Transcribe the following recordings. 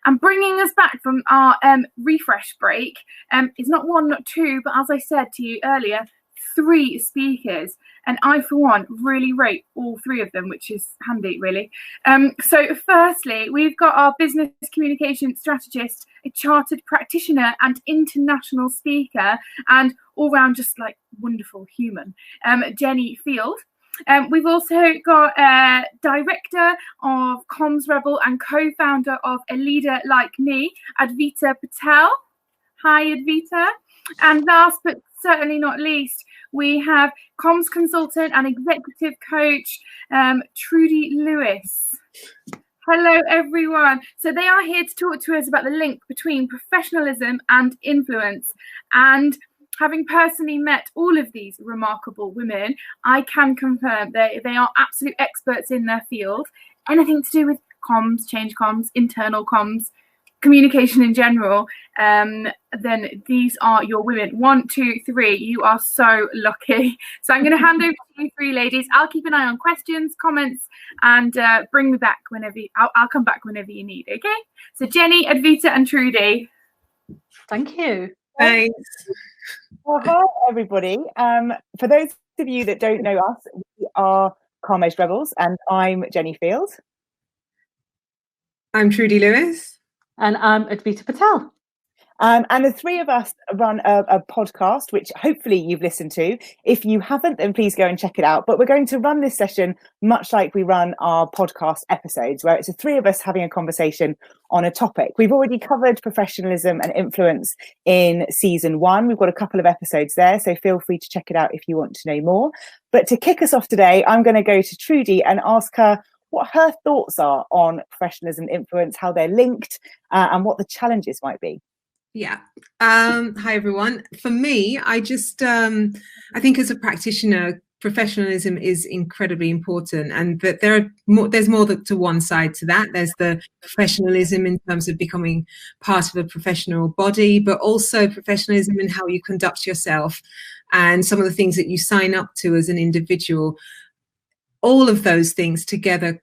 And bringing us back from our refresh break is not one, not two, but as I said to you earlier, 3 speakers. And I, for one, really rate all 3 of them, which is handy, really. So firstly, we've got our business communication strategist, a chartered practitioner and international speaker, and all-round just like wonderful human, Jenny Field. We've also got a director of Comms Rebel and co-founder of A Leader Like Me, Advita Patel. Hi, Advita. And last but certainly not least, we have comms consultant and executive coach, Trudy Lewis. Hello, everyone. So they are here to talk to us about the link between professionalism and influence. And having personally met all of these remarkable women, I can confirm that they are absolute experts in their field. Anything to do with comms, change comms, internal comms, communication in general, then these are your women. 1, 2, 3. You are so lucky. So I'm going to hand over to you 3 ladies. I'll keep an eye on questions, comments, and bring me back whenever I'll come back whenever you need. Okay. So Jenny, Advita, and Trudy. Thank you. Thanks. Well, hi everybody. For those of you that don't know us, we are Comms Rebels, and I'm Jenny Field. I'm Trudy Lewis. And I'm Advita Patel. And the 3 of us run a podcast, which hopefully you've listened to. If you haven't, then please go and check it out. But we're going to run this session much like we run our podcast episodes, where it's the 3 of us having a conversation on a topic. We've already covered professionalism and influence in season 1. We've got a couple of episodes there, so feel free to check it out if you want to know more. But to kick us off today, I'm going to go to Trudy and ask her what her thoughts are on professionalism, influence, how they're linked, and what the challenges might be. Yeah. Hi, everyone. For me, I think as a practitioner, professionalism is incredibly important, and that there's more to one side to that. There's the professionalism in terms of becoming part of a professional body, but also professionalism in how you conduct yourself and some of the things that you sign up to as an individual. All of those things together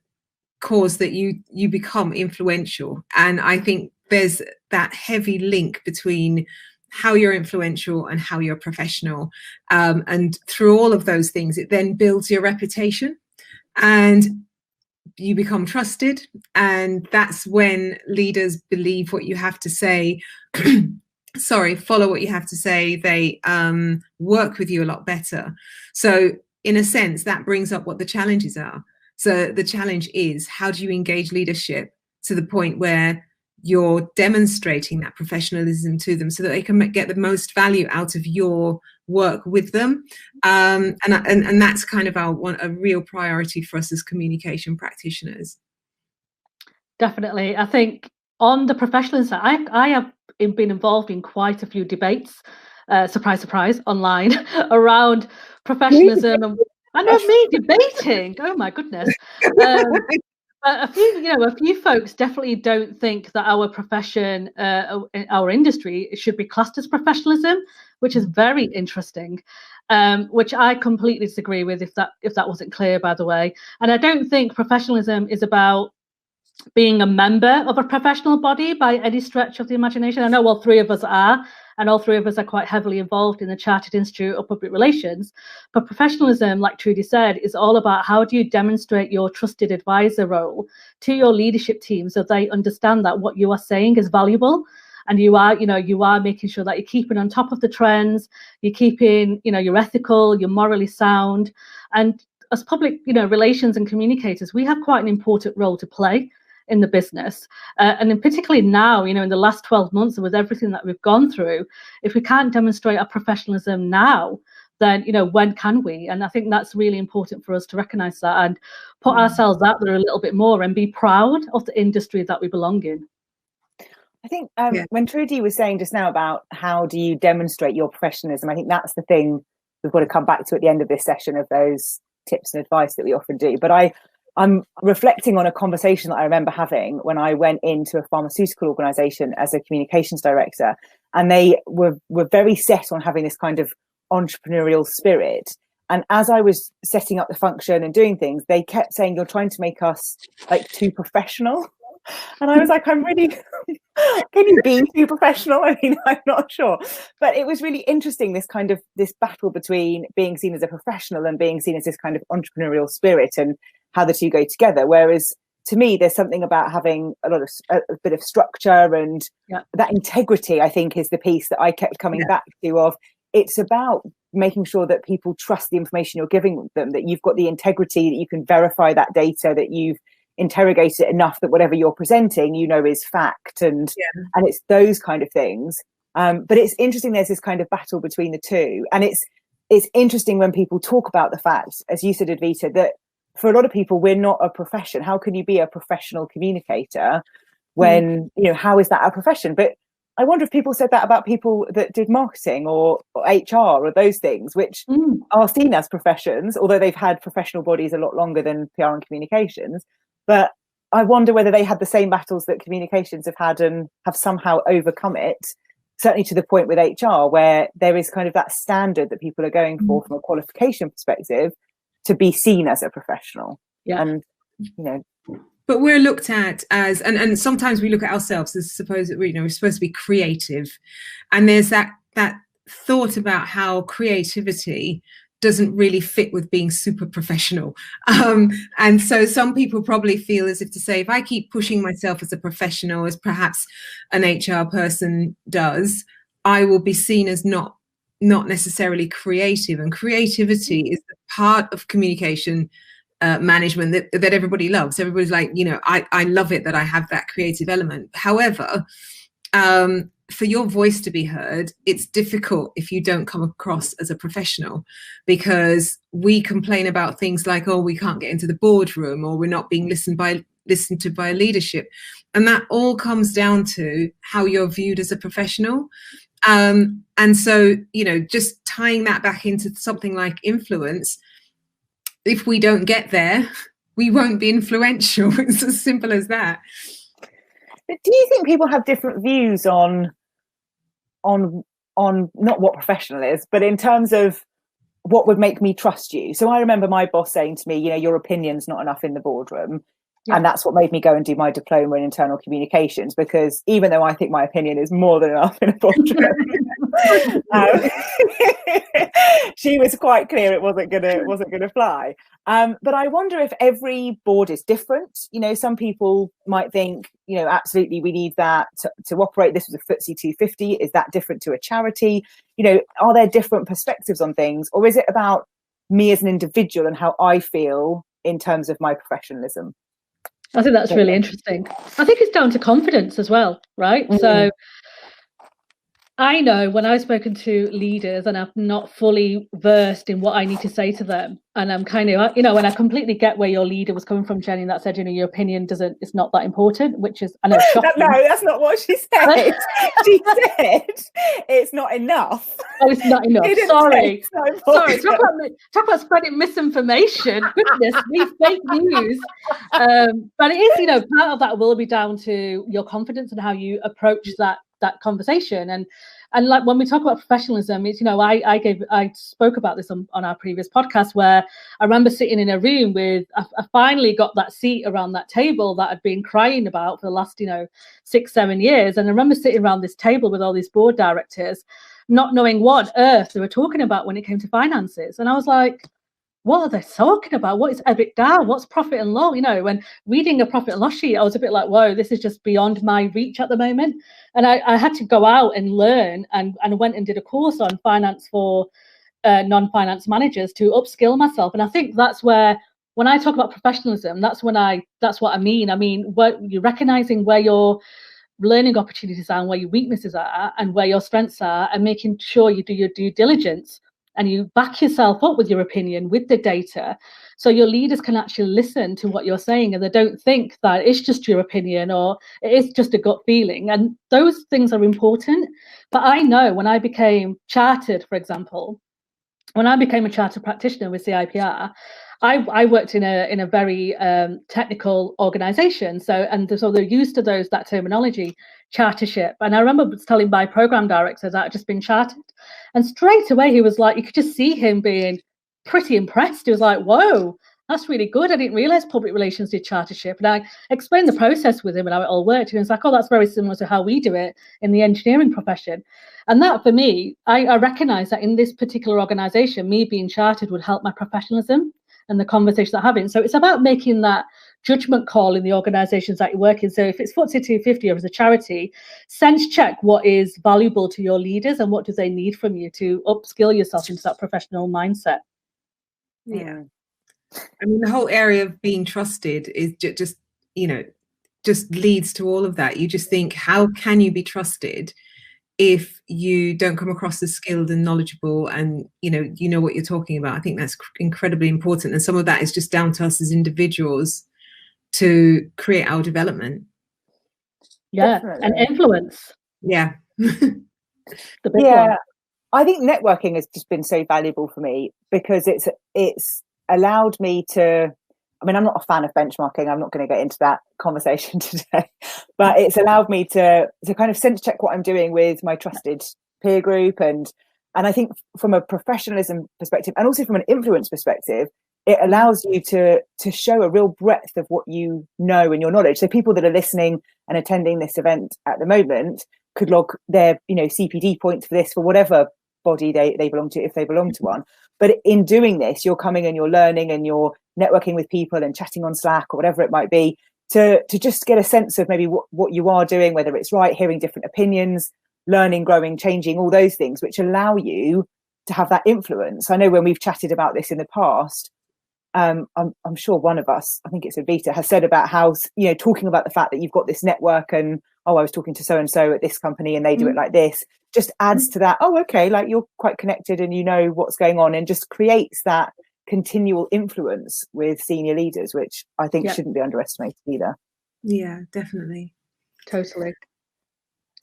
cause that you become influential. And I think there's that heavy link between how you're influential and how you're professional. And through all of those things, it then builds your reputation and you become trusted. And that's when leaders believe what you have to say. Follow what you have to say. They work with you a lot better. So in a sense, that brings up what the challenges are. So the challenge is, how do you engage leadership to the point where you're demonstrating that professionalism to them so that they can get the most value out of your work with them? And that's kind of a real priority for us as communication practitioners. Definitely. I think on the professional side, I have been involved in quite a few debates, surprise, surprise, online around professionalism. And I know me debating. Oh my goodness. But a few folks definitely don't think that our profession, our industry, should be classed as professionalism, which is very interesting, which I completely disagree with, if that wasn't clear, by the way. And I don't think professionalism is about being a member of a professional body by any stretch of the imagination. I know all 3 of us are, and all 3 of us are quite heavily involved in the Chartered Institute of Public Relations. But professionalism, like Trudy said, is all about how do you demonstrate your trusted advisor role to your leadership team so they understand that what you are saying is valuable, and you are making sure that you're keeping on top of the trends, you're keeping, you're ethical, you're morally sound. And as public, relations and communicators, we have quite an important role to play in the business, and in particularly now, in the last 12 months with everything that we've gone through, if we can't demonstrate our professionalism now, then when can we? And I think that's really important for us to recognize that and put ourselves out there a little bit more and be proud of the industry that we belong in. I think when Trudy was saying just now about how do you demonstrate your professionalism, I think that's the thing we've got to come back to at the end of this session, of those tips and advice that we often do. But I'm reflecting on a conversation that I remember having when I went into a pharmaceutical organization as a communications director, and they were very set on having this kind of entrepreneurial spirit. And as I was setting up the function and doing things, they kept saying, you're trying to make us like too professional. And I was like, I'm really, can you be too professional? I mean, I'm not sure. But it was really interesting, this battle between being seen as a professional and being seen as this kind of entrepreneurial spirit, and how the two go together. Whereas to me, there's something about having a bit of structure, and that integrity, I think, is the piece that I kept coming back to. Of it's about making sure that people trust the information you're giving them, that you've got the integrity, that you can verify that data, that you've interrogated it enough that whatever you're presenting, is fact, and it's those kind of things. But it's interesting, there's this kind of battle between the two, and it's interesting when people talk about the fact, as you said, Advita, that for a lot of people, we're not a profession. How can you be a professional communicator when, how is that a profession? But I wonder if people said that about people that did marketing or HR or those things, which are seen as professions, although they've had professional bodies a lot longer than PR and communications. But I wonder whether they had the same battles that communications have had and have somehow overcome it, certainly to the point with HR, where there is kind of that standard that people are going for from a qualification perspective to be seen as a professional. And but we're looked at as, and sometimes we look at ourselves as we're supposed to be creative, and there's that thought about how creativity doesn't really fit with being super professional, and so some people probably feel as if to say, if I keep pushing myself as a professional, as perhaps an HR person does, I will be seen as not necessarily creative. And creativity is the part of communication management that everybody loves. Everybody's like, I love it that I have that creative element. However, for your voice to be heard, it's difficult if you don't come across as a professional, because we complain about things like, oh, we can't get into the boardroom, or we're not being listened to by leadership. And that all comes down to how you're viewed as a professional. And so, just tying that back into something like influence, if we don't get there, we won't be influential. It's as simple as that. But do you think people have different views on not what professional is, but in terms of what would make me trust you? So I remember my boss saying to me, your opinion's not enough in the boardroom. And that's what made me go and do my diploma in internal communications, because even though I think my opinion is more than enough in a boardroom, she was quite clear it wasn't gonna fly. But I wonder if every board is different. Some people might think, absolutely we need that to operate. This was a FTSE 250. Is that different to a charity? Are there different perspectives on things, or is it about me as an individual and how I feel in terms of my professionalism? I think that's really interesting. I think it's down to confidence as well, right? So I know when I've spoken to leaders and I'm not fully versed in what I need to say to them, and I'm kind of, and I completely get where your leader was coming from, Jenny, that said, your opinion it's not that important, which is, I know, shocking. No, that's not what she said. She said it's not enough. Oh, it's not enough. Sorry. Talk about spreading misinformation. Goodness me, fake news. But it is, part of that will be down to your confidence and how you approach that conversation. And like when we talk about professionalism, it's, I spoke about this on our previous podcast, where I remember sitting in a room with, I finally got that seat around that table that I'd been crying about for the last, 6-7 years. And I remember sitting around this table with all these board directors, not knowing what on earth they were talking about when it came to finances. And I was like, what are they talking about? What is EBITDA? What's profit and loss? When reading a profit and loss sheet, I was a bit like, whoa, this is just beyond my reach at the moment. And I had to go out and learn, and went and did a course on finance for non-finance managers to upskill myself. And I think that's where, when I talk about professionalism, that's what I mean. I mean, you're recognizing where your learning opportunities are and where your weaknesses are and where your strengths are, and making sure you do your due diligence and you back yourself up with your opinion, with the data, so your leaders can actually listen to what you're saying, and they don't think that it's just your opinion or it is just a gut feeling. And those things are important. But I know when I became chartered, for example, when I became a chartered practitioner with CIPR, I worked in a very technical organisation, so they're used to that terminology, chartership. And I remember telling my program director that I'd just been chartered, and straight away he was like, you could just see him being pretty impressed. He was like, "Whoa!" that's really good. I didn't realize public relations did chartership. And I explained the process with him and how it all worked. And it's like, oh, that's very similar to how we do it in the engineering profession. And that, for me, I recognize that in this particular organization, me being chartered would help my professionalism and the conversation that I'm having. So it's about making that judgment call in the organizations that you work in. So if it's FTSE 250 or as a charity, sense check what is valuable to your leaders and what do they need from you to upskill yourself into that professional mindset. Yeah. I mean, the whole area of being trusted is just, you know, just leads to all of that. You just think, how can you be trusted if you don't come across as skilled and knowledgeable and, you know what you're talking about? I think that's incredibly important. And some of that is just down to us as individuals to create our development. Yeah, Definitely. and influence. Yeah. The big one. I think networking has just been so valuable for me because it's allowed me to, I mean, I'm not a fan of benchmarking. I'm not going to get into that conversation today, but it's allowed me to kind of sense check what I'm doing with my trusted peer group. And I think from a professionalism perspective and also from an influence perspective, it allows you to show a real breadth of what you know and your knowledge. So people that are listening and attending this event at the moment could log their, CPD points for this, for whatever body they belong to, if they belong to one. But in doing this, you're coming and you're learning and you're networking with people and chatting on Slack or whatever it might be to just get a sense of maybe what you are doing, whether it's right, hearing different opinions, learning, growing, changing, all those things, which allow you to have that influence. I know when we've chatted about this in the past, I'm sure one of us, I think it's Avita, has said about how, talking about the fact that you've got this network and, oh, I was talking to so-and-so at this company and they do it like this, just adds to that, oh, okay, like you're quite connected and you know what's going on, and just creates that continual influence with senior leaders, which I think shouldn't be underestimated either. Yeah, definitely. Totally.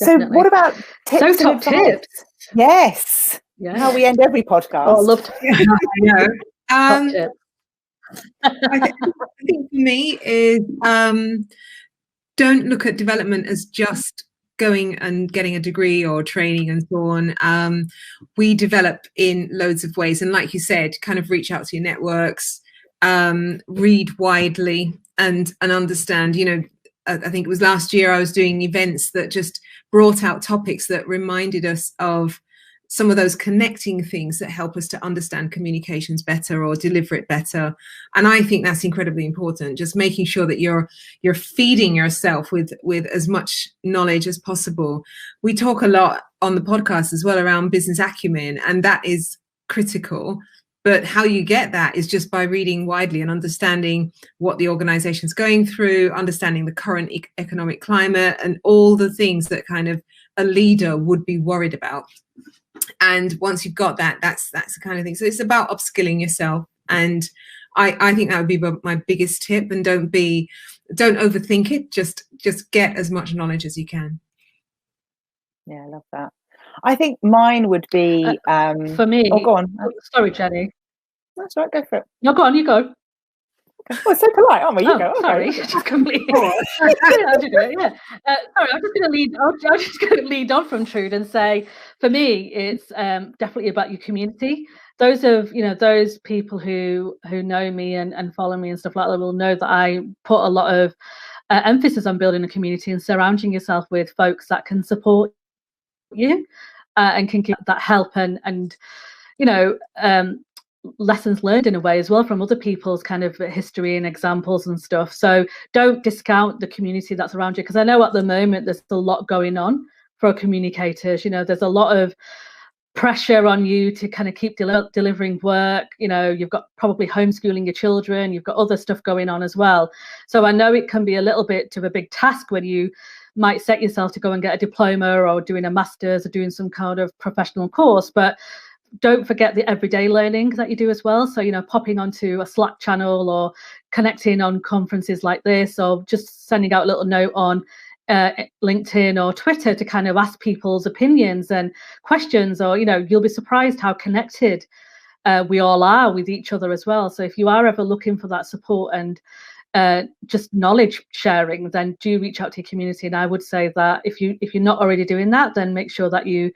So what about tips? So top tips. Yes. Yeah. How we end every podcast. Oh, I love to. Yeah, I know. Top tips. I think for me is don't look at development as just going and getting a degree or training and so on. We develop in loads of ways, and like you said, kind of reach out to your networks, read widely, and understand. I think it was last year I was doing events that just brought out topics that reminded us of some of those connecting things that help us to understand communications better or deliver it better. And I think that's incredibly important, just making sure that you're feeding yourself with as much knowledge as possible. We talk a lot on the podcast as well around business acumen, and that is critical. But how you get that is just by reading widely and understanding what the organization's going through, understanding the current economic climate and all the things that kind of a leader would be worried about. And once you've got that, that's the kind of thing. So it's about upskilling yourself. And I think that would be my biggest tip. And don't overthink it. Just get as much knowledge as you can. Yeah, I love that. I think mine would be for me. Oh, go on. Sorry, Jenny. That's right. Go for it. No, go on. You go. Okay. Well, so polite, aren't we? You go. Okay. Sorry, just completely. Sorry, I'm just going to lead on from Trude and say, for me, it's definitely about your community. Those people who know me and follow me and stuff like that will know that I put a lot of emphasis on building a community and surrounding yourself with folks that can support you and can give that help and lessons learned in a way as well from other people's kind of history and examples and stuff. So don't discount the community that's around you, because I know at the moment there's a lot going on for communicators. There's a lot of pressure on you to kind of keep delivering work. You've got probably homeschooling your children, you've got other stuff going on as well. So I know it can be a little bit of a big task when you might set yourself to go and get a diploma or doing a master's or doing some kind of professional course, but don't forget the everyday learning that you do as well. So, popping onto a Slack channel or connecting on conferences like this, or just sending out a little note on LinkedIn or Twitter to kind of ask people's opinions and questions, or, you'll be surprised how connected we all are with each other as well. So if you are ever looking for that support and just knowledge sharing, then do reach out to your community. And I would say that if you're not already doing that, then make sure that you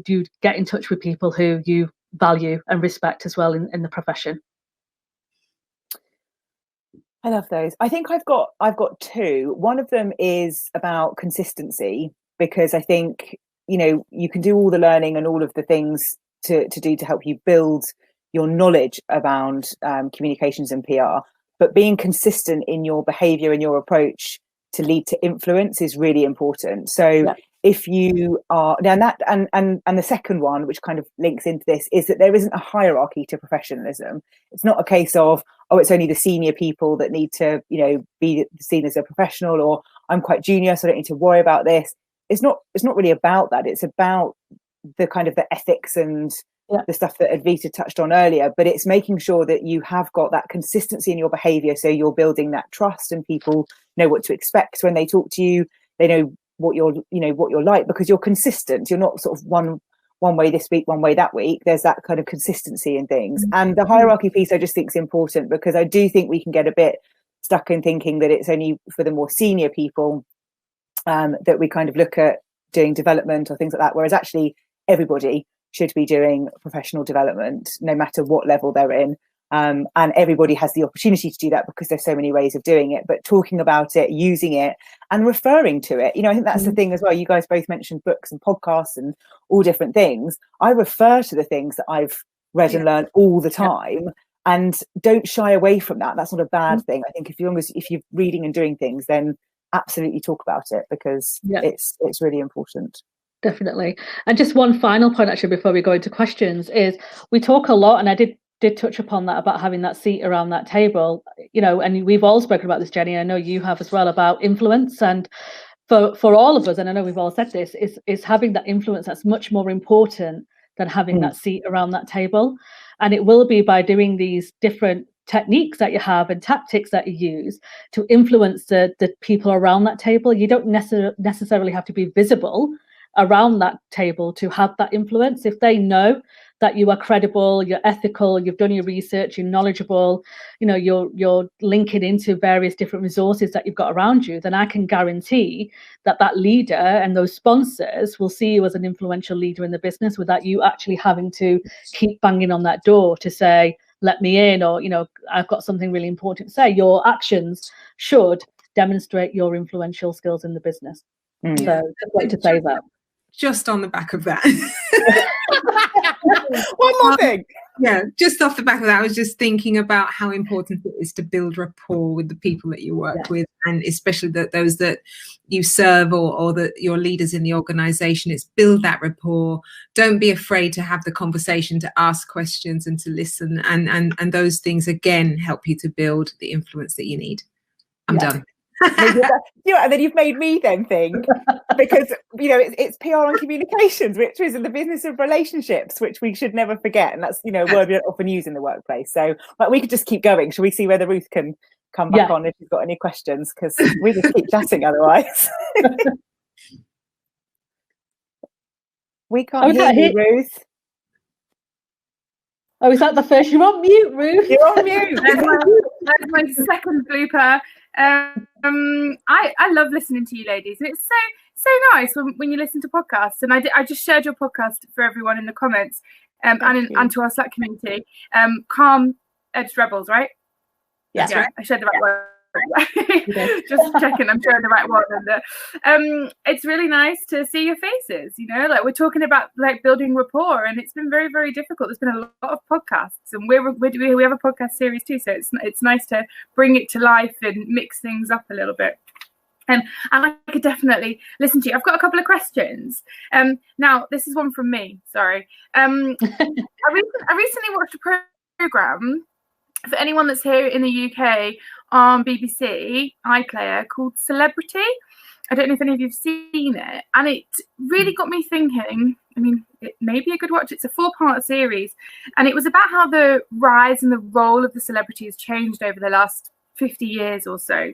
do get in touch with people who you value and respect as well in the profession. I love those. I think I've got two. One of them is about consistency, because I think, you know, you can do all the learning and all of the things to do to help you build your knowledge around communications and PR, but being consistent in your behavior and your approach to lead to influence is really important. So Yeah. if you are, and that and the second one, which kind of links into this, is that there isn't a hierarchy to professionalism. It's not a case of, oh, it's only the senior people that need to, you know, be seen as a professional, or I'm quite junior, so I don't need to worry about this. It's not really about that. It's about the kind of the ethics and the stuff that Advita touched on earlier, but it's making sure that you have got that consistency in your behavior, so you're building that trust and people know what to expect when they talk to you. They know what you're like, because you're consistent. You're not sort of one way this week, one way that week. There's that kind of consistency in things. And the hierarchy piece I just think is important, because I do think we can get a bit stuck in thinking that it's only for the more senior people that we kind of look at doing development or things like that, whereas actually everybody should be doing professional development, no matter what level they're in. And everybody has the opportunity to do that, because there's so many ways of doing it. But talking about it, using it, and referring to it, you know, I think that's the thing as well. You guys both mentioned books and podcasts and all different things. I refer to the things that I've read and learned all the time, and don't shy away from that. That's not a bad thing. I think if you're reading and doing things, then absolutely talk about it, because it's really important. Definitely. And just one final point, actually, before we go into questions, is we talk a lot, and I did touch upon that, about having that seat around that table, you know, and we've all spoken about this, Jenny. I know you have as well, about influence. And for all of us, and I know we've all said this, is having that influence that's much more important than having that seat around that table. And it will be by doing these different techniques that you have and tactics that you use to influence the people around that table. You don't necessarily have to be visible around that table to have that influence. If they know that you are credible, you're ethical, you've done your research, you're knowledgeable, you know, you're linking into various different resources that you've got around you, then I can guarantee that leader and those sponsors will see you as an influential leader in the business, without you actually having to keep banging on that door to say, let me in, or, you know, I've got something really important to say. Your actions should demonstrate your influential skills in the business. So just like to say that. Just on the back of that. One more thing. Yeah, just off the back of that, I was just thinking about how important it is to build rapport with the people that you work with, and especially those that you serve, or that your leaders in the organization. It's build that rapport. Don't be afraid to have the conversation, to ask questions and to listen. And those things, again, help you to build the influence that you need. I'm done. And then you've made me then think, because, you know, it's PR and communications, which is in the business of relationships, which we should never forget, and that's, you know, a word we don't often use in the workplace. So, but we could just keep going. Shall we see whether Ruth can come back on if you've got any questions, because we just keep chatting otherwise. We can't hear you, Ruth. Oh, is that the first? You're on mute, Ruth. You're on mute. That's my second blooper. I love listening to you ladies, and it's so nice when you listen to podcasts. And I just shared your podcast for everyone in the comments, and to our Slack community. Calm Edged Rebels, right? Yeah, right. I shared the right word. Just checking I'm sharing the right one. And it's really nice to see your faces, you know, like we're talking about like building rapport, and it's been very, very difficult. There's been a lot of podcasts, and we have a podcast series too, so it's nice to bring it to life and mix things up a little bit. And I could definitely listen to you. I've got a couple of questions. Now this is one from me, sorry. I recently watched a program, for anyone that's here in the UK, on BBC iPlayer, called Celebrity. I don't know if any of you've seen it, and it really got me thinking. I mean, it may be a good watch. It's a 4-part series, and it was about how the rise and the role of the celebrity has changed over the last 50 years or so.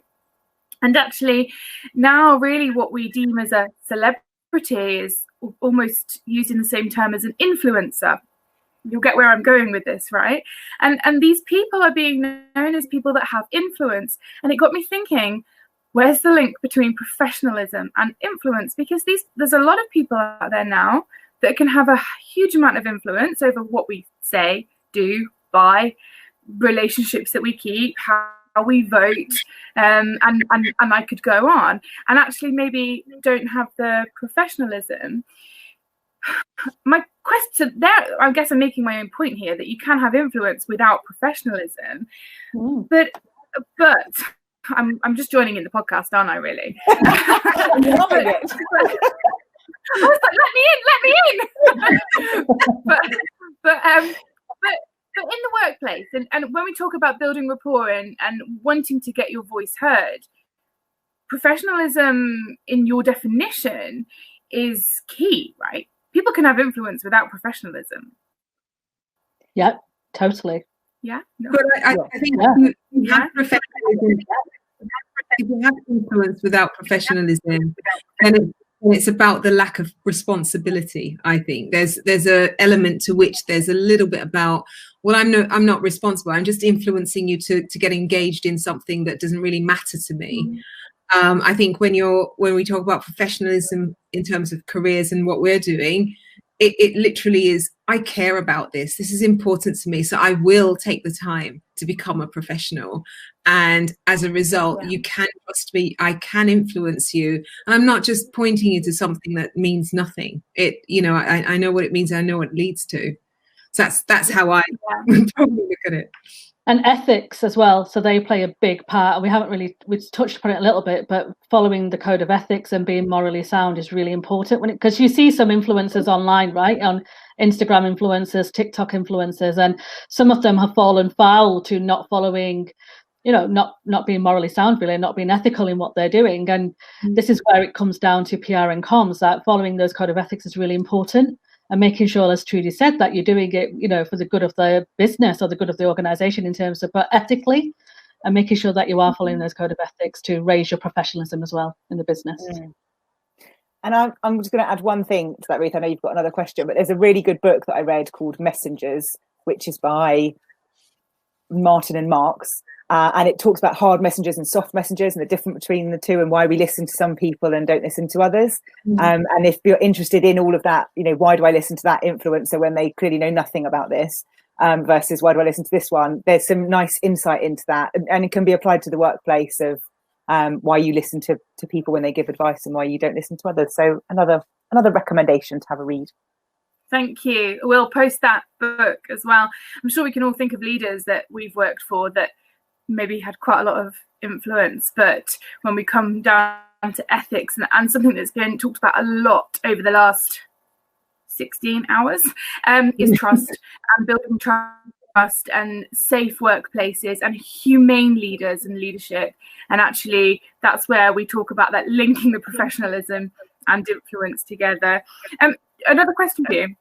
And actually now really what we deem as a celebrity is almost using the same term as an influencer. You'll get where I'm going with this, right? And these people are being known as people that have influence. And it got me thinking, where's the link between professionalism and influence? Because there's a lot of people out there now that can have a huge amount of influence over what we say, do, buy, relationships that we keep, how we vote, and I could go on, and actually maybe don't have the professionalism. My question there, I guess I'm making my own point here, that you can have influence without professionalism, but I'm just joining in the podcast, aren't I? Really? I'm loving it. I was like, let me in. but in the workplace, and when we talk about building rapport and wanting to get your voice heard, professionalism in your definition is key, right? People can have influence without professionalism. Yeah, totally. Yeah. No. But I think you have professionalism. If you have influence without professionalism, then it's about the lack of responsibility. I think there's a element to which there's a little bit about, well, I'm not responsible. I'm just influencing you to get engaged in something that doesn't really matter to me. I think when we talk about professionalism in terms of careers and what we're doing, it literally is, I care about this. This is important to me. So I will take the time to become a professional. And as a result, you can trust me. I can influence you. And I'm not just pointing you to something that means nothing. I know what it means. I know what it leads to. So that's how I probably look at it. And ethics as well, so they play a big part. And we've touched upon it a little bit, but following the code of ethics and being morally sound is really important, because you see some influencers online, right, on Instagram influencers, TikTok influencers, and some of them have fallen foul to not following, not being morally sound, really, not being ethical in what they're doing. And this is where it comes down to PR and comms, that following those code of ethics is really important. And making sure, as Trudy said, that you're doing it, for the good of the business or the good of the organization in terms of, but ethically, and making sure that you are following those code of ethics to raise your professionalism as well in the business. And I'm just going to add one thing to that, Ruth. I know you've got another question, but there's a really good book that I read called Messengers, which is by Martin and Marks. And it talks about hard messengers and soft messengers and the difference between the two, and why we listen to some people and don't listen to others. And if you're interested in all of that, why do I listen to that influencer when they clearly know nothing about this, versus why do I listen to this one? There's some nice insight into that, and it can be applied to the workplace of why you listen to people when they give advice and why you don't listen to others. So another recommendation to have a read. Thank you. We'll post that book as well. I'm sure we can all think of leaders that we've worked for that maybe had quite a lot of influence, but when we come down to ethics and something that's been talked about a lot over the last 16 hours is trust, and building trust and safe workplaces and humane leaders and leadership. And actually that's where we talk about that, linking the professionalism and influence together. Another question for you,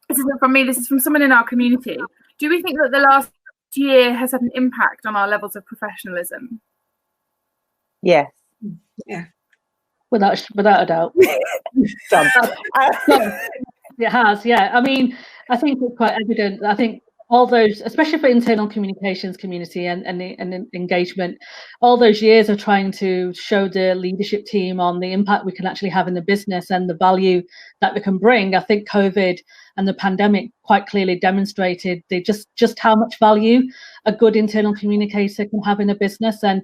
this isn't from me, this is from someone in our community. Do we think that the last year has had an impact on our levels of professionalism? Yes. Yeah. Without a doubt. It has, yeah. I mean, I think it's quite evident. I think all those, especially for internal communications community and engagement, all those years of trying to show the leadership team on the impact we can actually have in the business and the value that we can bring. I think COVID and the pandemic quite clearly demonstrated just how much value a good internal communicator can have in a business, and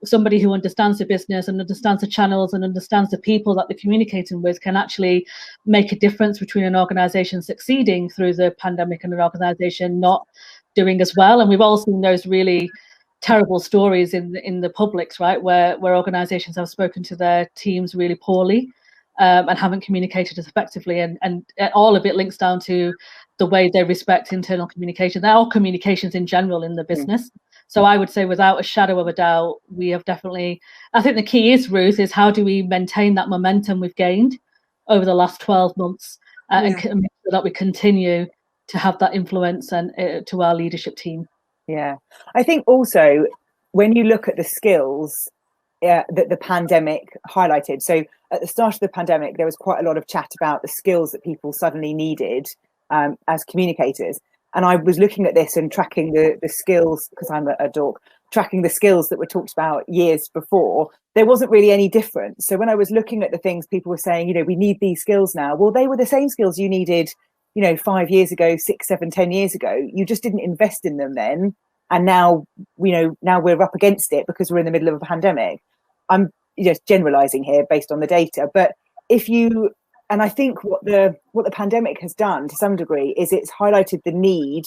somebody who understands the business and understands the channels and understands the people that they're communicating with can actually make a difference between an organization succeeding through the pandemic and an organization not doing as well. And we've all seen those really terrible stories in the publics, right, where organizations have spoken to their teams really poorly and haven't communicated as effectively, and all of it links down to the way they respect internal communication, or communications in general in the business. So I would say, without a shadow of a doubt, we have definitely, I think the key is, Ruth, is how do we maintain that momentum we've gained over the last 12 months and make sure that we continue to have that influence and to our leadership team. Yeah, I think also when you look at the skills that the pandemic highlighted, so at the start of the pandemic, there was quite a lot of chat about the skills that people suddenly needed as communicators. And I was looking at this and tracking the skills, because I'm a dork, tracking the skills that were talked about years before. There wasn't really any difference. So when I was looking at the things people were saying, we need these skills now. Well, they were the same skills you needed, 5 years ago, 6, 7, 10 years ago. You just didn't invest in them then. and now we're up against it because we're in the middle of a pandemic. I'm just generalizing here based on the data, but and I think what the pandemic has done to some degree is it's highlighted the need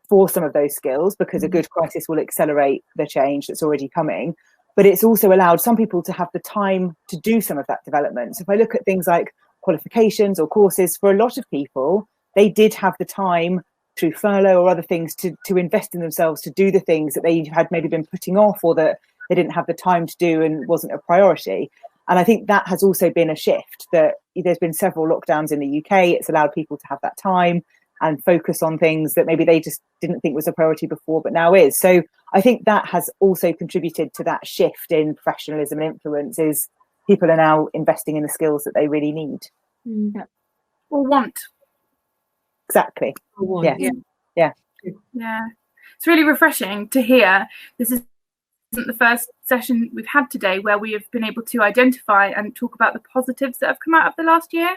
for some of those skills, because a good crisis will accelerate the change that's already coming. But it's also allowed some people to have the time to do some of that development. So if I look at things like qualifications or courses, for a lot of people, they did have the time through furlough or other things to invest in themselves, to do the things that they had maybe been putting off, or that they didn't have the time to do and wasn't a priority. And I think that has also been a shift, that there's been several lockdowns in the UK. It's allowed people to have that time and focus on things that maybe they just didn't think was a priority before, but now is. So I think that has also contributed to that shift in professionalism and influence, is people are now investing in the skills that they really need. Yeah. Or want. Exactly. Or want, yeah. It's really refreshing to hear. This isn't the first session we've had today where we have been able to identify and talk about the positives that have come out of the last year.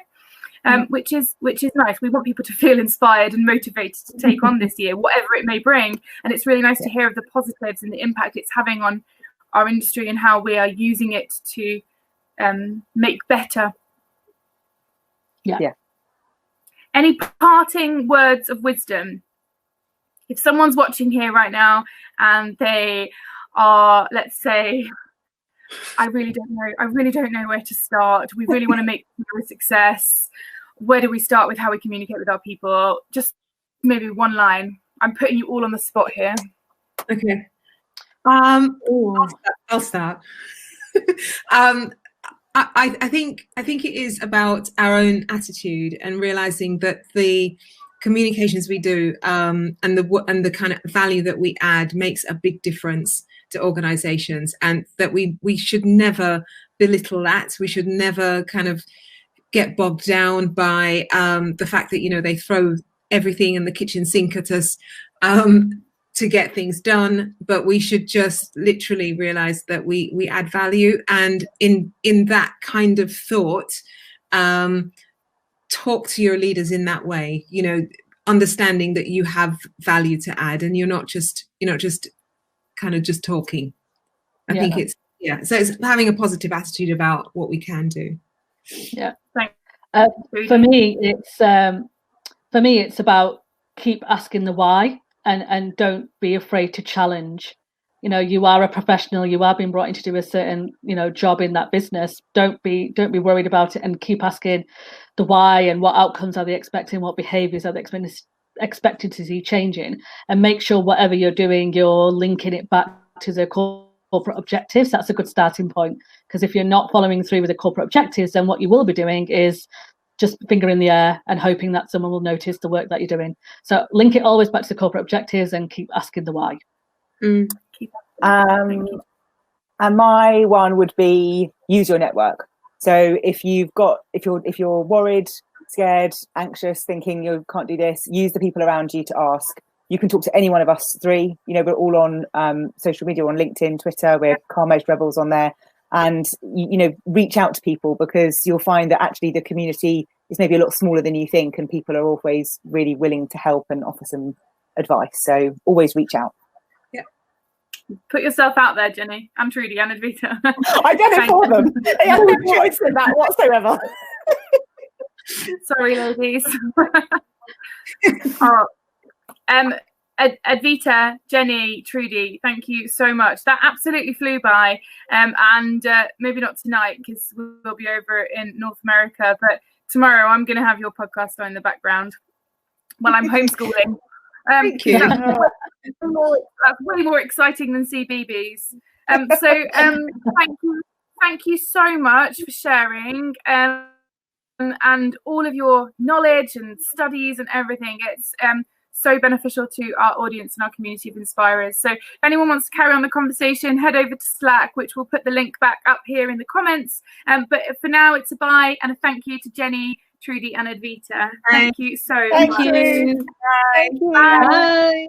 Which is nice. We want people to feel inspired and motivated to take on this year, whatever it may bring. And it's really nice to hear of the positives and the impact it's having on our industry and how we are using it to make better. Yeah. Any parting words of wisdom? If someone's watching here right now and they are, let's say, I really don't know where to start. We really want to make a success. Where do we start with how we communicate with our people? Just maybe one line. I'm putting you all on the spot here. Okay. I'll start. I think it is about our own attitude and realizing that the communications we do and the kind of value that we add makes a big difference to organizations, and that we should never belittle that. We should never kind of get bogged down by the fact that they throw everything in the kitchen sink at us to get things done, but we should just literally realize that we add value, and in that kind of thought, talk to your leaders in that way, understanding that you have value to add and you're not just kind of just talking. I think so it's having a positive attitude about what we can do. For me it's about keep asking the why, and don't be afraid to challenge. You are a professional, you are being brought in to do a certain job in that business. Don't be worried about it, and keep asking the why and what outcomes are they expecting, what behaviors are they expected to see changing, and make sure whatever you're doing, you're linking it back to the corporate objectives. That's a good starting point, because if you're not following through with the corporate objectives, then what you will be doing is just finger in the air and hoping that someone will notice the work that you're doing. So link it always back to the corporate objectives and keep asking the why. And my one would be use your network. So if you're worried, scared, anxious, thinking you can't do this, use the people around you to ask. You can talk to any one of us three. We're all on social media, on LinkedIn, Twitter. We're Calm-Edged Rebels on there. And, reach out to people, because you'll find that actually the community is maybe a lot smaller than you think, and people are always really willing to help and offer some advice. So always reach out. Yeah. Put yourself out there, Jenny. I'm Trudy and Advita. I did it for them. They have no choice in that whatsoever. Sorry, ladies. Advita, Jenny, Trudy, thank you so much. That absolutely flew by, and maybe not tonight because we'll be over in North America, but tomorrow I'm going to have your podcast on in the background while I'm homeschooling. Thank you. That's way more exciting than CBBS. Thank you so much for sharing and all of your knowledge and studies and everything. It's so beneficial to our audience and our community of inspirers. So if anyone wants to carry on the conversation, head over to Slack, which we'll put the link back up here in the comments. But for now, it's a bye and a thank you to Jenny, Trudy and Advita. Thank you so much. Thank you. Bye. Bye.